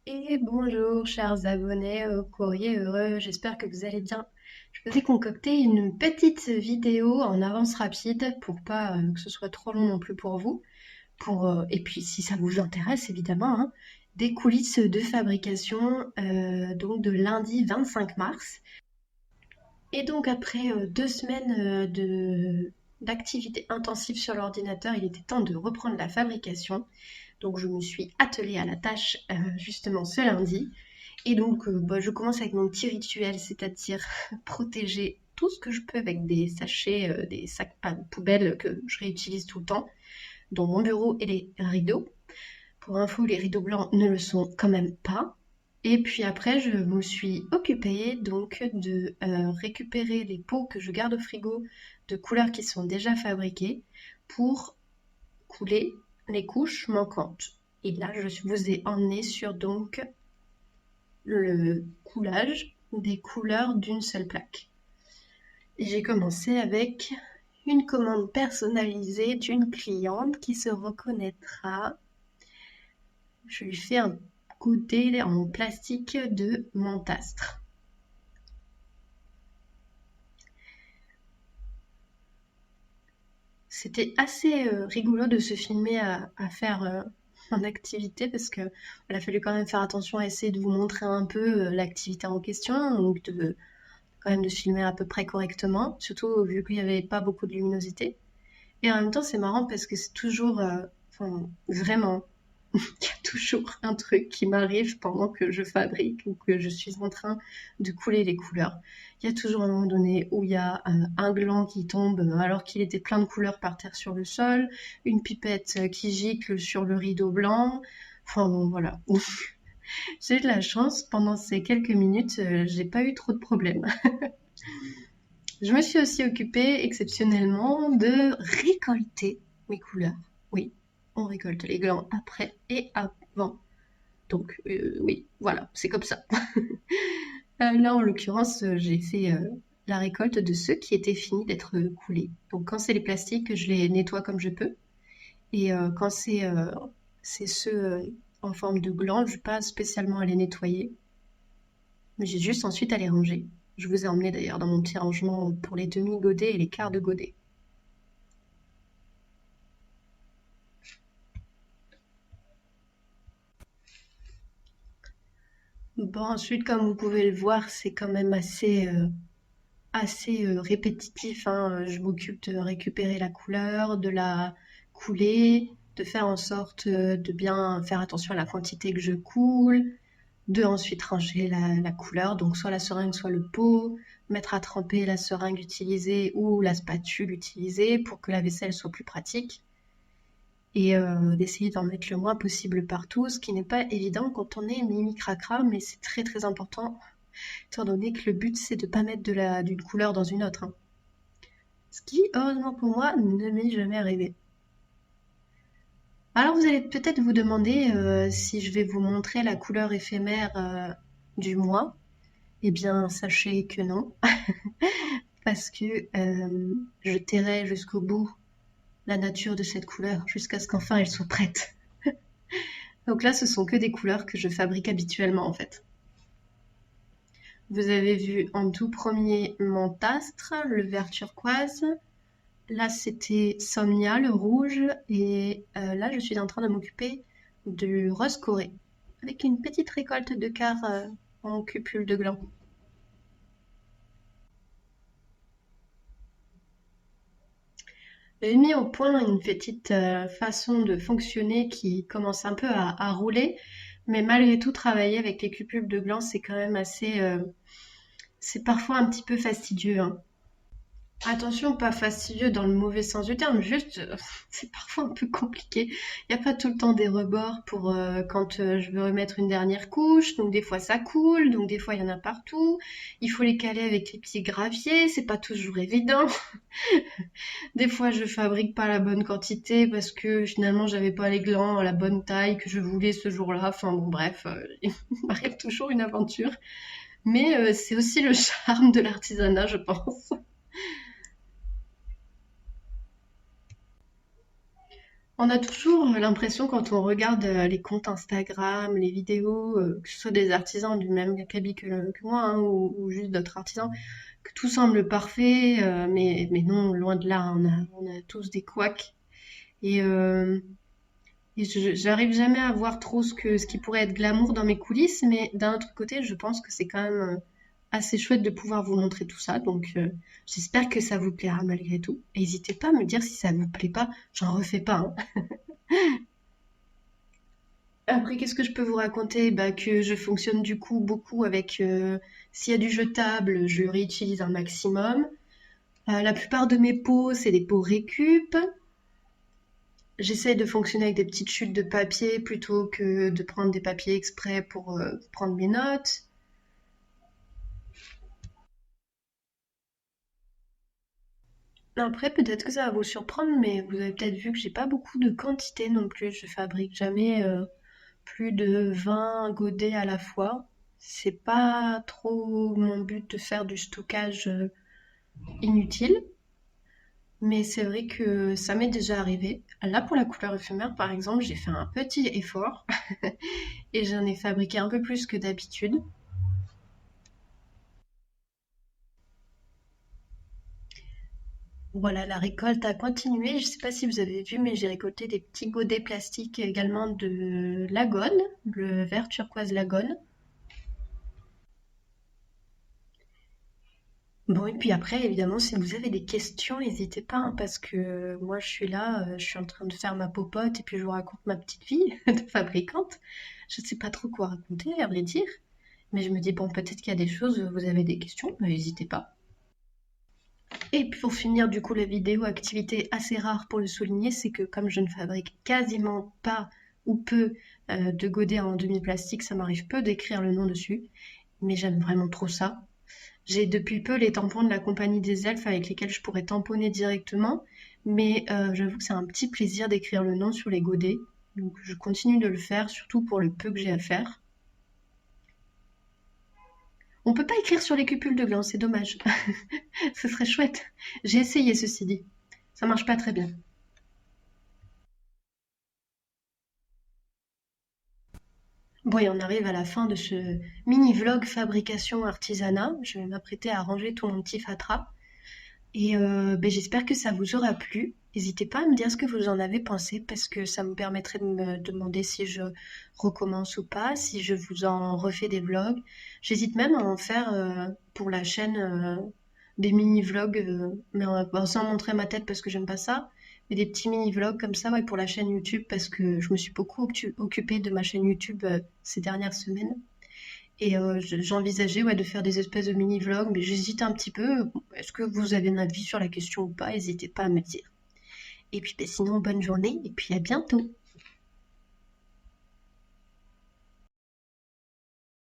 Et bonjour, chers abonnés au Courrier Heureux, j'espère que vous allez bien. Je vous ai concocté une petite vidéo en avance rapide pour pas que ce soit trop long non plus pour vous. Et puis si ça vous intéresse évidemment, hein, des coulisses de fabrication donc de lundi 25 mars. Et donc après 2 semaines d'activité intensive sur l'ordinateur, il était temps de reprendre la fabrication. Donc je me suis attelée à la tâche justement ce lundi. Et donc je commence avec mon petit rituel, c'est-à-dire protéger tout ce que je peux avec des sachets, des sacs à poubelle que je réutilise tout le temps, dont mon bureau et les rideaux. Pour info, les rideaux blancs ne le sont quand même pas. Et puis après, je me suis occupée donc de récupérer les pots que je garde au frigo de couleurs qui sont déjà fabriquées pour couler les couches manquantes. Et là, vous ai emmené sur donc le coulage des couleurs d'une seule plaque. Et j'ai commencé avec une commande personnalisée d'une cliente qui se reconnaîtra. Je lui fais un côté en plastique de Montastre. C'était assez rigolo de se filmer à faire mon activité parce que il a fallu quand même faire attention à essayer de vous montrer un peu l'activité en question, donc quand même de se filmer à peu près correctement, surtout vu qu'il n'y avait pas beaucoup de luminosité. Et en même temps, c'est marrant parce que c'est toujours, enfin, vraiment, il y a toujours un truc qui m'arrive pendant que je fabrique ou que je suis en train de couler les couleurs. Il y a toujours un moment donné où il y a un gland qui tombe alors qu'il était plein de couleurs par terre sur le sol, une pipette qui gicle sur le rideau blanc. Enfin bon, voilà. J'ai de la chance, pendant ces quelques minutes, j'ai pas eu trop de problèmes. Je me suis aussi occupée exceptionnellement de récolter mes couleurs. Oui, on récolte les glands après et avant. Donc oui, voilà, c'est comme ça. Là, en l'occurrence, j'ai fait la récolte de ceux qui étaient finis d'être coulés. Donc quand c'est les plastiques, je les nettoie comme je peux. Et quand c'est ceux en forme de gland, je pas spécialement à les nettoyer. Mais j'ai juste ensuite à les ranger. Je vous ai emmené d'ailleurs dans mon petit rangement pour les demi-godets et les quarts de godets. Bon, ensuite, comme vous pouvez le voir, c'est quand même assez répétitif, hein. Je m'occupe de récupérer la couleur, de la couler, de faire en sorte de bien faire attention à la quantité que je coule, de ensuite ranger la couleur, donc soit la seringue, soit le pot, mettre à tremper la seringue utilisée ou la spatule utilisée pour que la vaisselle soit plus pratique. Et d'essayer d'en mettre le moins possible partout, ce qui n'est pas évident quand on est mimi cracra, mais c'est très très important, étant donné que le but c'est de pas mettre d'une couleur dans une autre, hein. Ce qui, heureusement pour moi, ne m'est jamais arrivé. Alors vous allez peut-être vous demander si je vais vous montrer la couleur éphémère du mois. Eh bien, sachez que non, parce que je tairai jusqu'au bout la nature de cette couleur, jusqu'à ce qu'enfin elle soit prête. Donc là, ce sont que des couleurs que je fabrique habituellement en fait. Vous avez vu en tout premier Montastre, le vert turquoise. Là, c'était Somnia, le rouge. Et là, je suis en train de m'occuper du rose corée, avec une petite récolte de quarts en cupule de gland. J'ai mis au point une petite façon de fonctionner qui commence un peu à rouler, mais malgré tout, travailler avec les cupules de gland, c'est quand même assez... c'est parfois un petit peu fastidieux, hein. Attention, pas fastidieux dans le mauvais sens du terme, juste c'est parfois un peu compliqué. Il n'y a pas tout le temps des rebords pour quand je veux remettre une dernière couche, donc des fois ça coule, donc des fois il y en a partout. Il faut les caler avec les petits graviers, c'est pas toujours évident. Des fois je fabrique pas la bonne quantité parce que finalement j'avais pas les glands à la bonne taille que je voulais ce jour-là. Enfin bon bref, il m'arrive toujours une aventure. Mais c'est aussi le charme de l'artisanat, je pense. On a toujours l'impression quand on regarde les comptes Instagram, les vidéos, que ce soit des artisans du même acabit que moi, hein, ou juste d'autres artisans, que tout semble parfait, mais non, loin de là, on a tous des couacs. Et, j'arrive jamais à voir trop ce qui pourrait être glamour dans mes coulisses, mais d'un autre côté, je pense que c'est quand même assez chouette de pouvoir vous montrer tout ça. Donc, j'espère que ça vous plaira malgré tout. Et n'hésitez pas à me dire si ça vous plaît pas. J'en refais pas, hein. Après, qu'est-ce que je peux vous raconter? Bah, que je fonctionne du coup beaucoup avec, s'il y a du jetable, je réutilise un maximum. La plupart de mes pots, c'est des pots récup. J'essaye de fonctionner avec des petites chutes de papier plutôt que de prendre des papiers exprès pour prendre mes notes. Après, peut-être que ça va vous surprendre, mais vous avez peut-être vu que j'ai pas beaucoup de quantité non plus. Je fabrique jamais plus de 20 godets à la fois. C'est pas trop mon but de faire du stockage inutile, mais c'est vrai que ça m'est déjà arrivé. Là, pour la couleur éphémère, par exemple, j'ai fait un petit effort et j'en ai fabriqué un peu plus que d'habitude. Voilà, la récolte a continué. Je sais pas si vous avez vu, mais j'ai récolté des petits godets plastiques également de Lagone, le vert turquoise Lagone. Bon, et puis après, évidemment, si vous avez des questions, n'hésitez pas, hein, parce que moi, je suis là, je suis en train de faire ma popote et puis je vous raconte ma petite vie de fabricante. Je ne sais pas trop quoi raconter, à vrai dire, mais je me dis, bon, peut-être qu'il y a des choses, vous avez des questions, n'hésitez pas. Et puis pour finir, du coup, la vidéo, activité assez rare pour le souligner, c'est que comme je ne fabrique quasiment pas ou peu de godets en demi-plastique, ça m'arrive peu d'écrire le nom dessus, mais j'aime vraiment trop ça. J'ai depuis peu les tampons de la compagnie des elfes avec lesquels je pourrais tamponner directement, mais j'avoue que c'est un petit plaisir d'écrire le nom sur les godets. Donc je continue de le faire, surtout pour le peu que j'ai à faire. On peut pas écrire sur les cupules de gland, c'est dommage. Ce serait chouette. J'ai essayé ceci dit. Ça marche pas très bien. Bon, et on arrive à la fin de ce mini-vlog fabrication artisanat. Je vais m'apprêter à ranger tout mon petit fatras. Et ben, j'espère que ça vous aura plu. N'hésitez pas à me dire ce que vous en avez pensé parce que ça me permettrait de me demander si je recommence ou pas, si je vous en refais des vlogs. J'hésite même à en faire pour la chaîne des mini-vlogs, mais bon, sans montrer ma tête parce que j'aime pas ça, mais des petits mini-vlogs comme ça ouais, pour la chaîne YouTube parce que je me suis beaucoup occupée de ma chaîne YouTube ces dernières semaines. Et j'envisageais ouais, de faire des espèces de mini-vlogs, mais j'hésite un petit peu. Est-ce que vous avez un avis sur la question ou pas? N'hésitez pas à me dire. Et puis ben, sinon, bonne journée et puis à bientôt.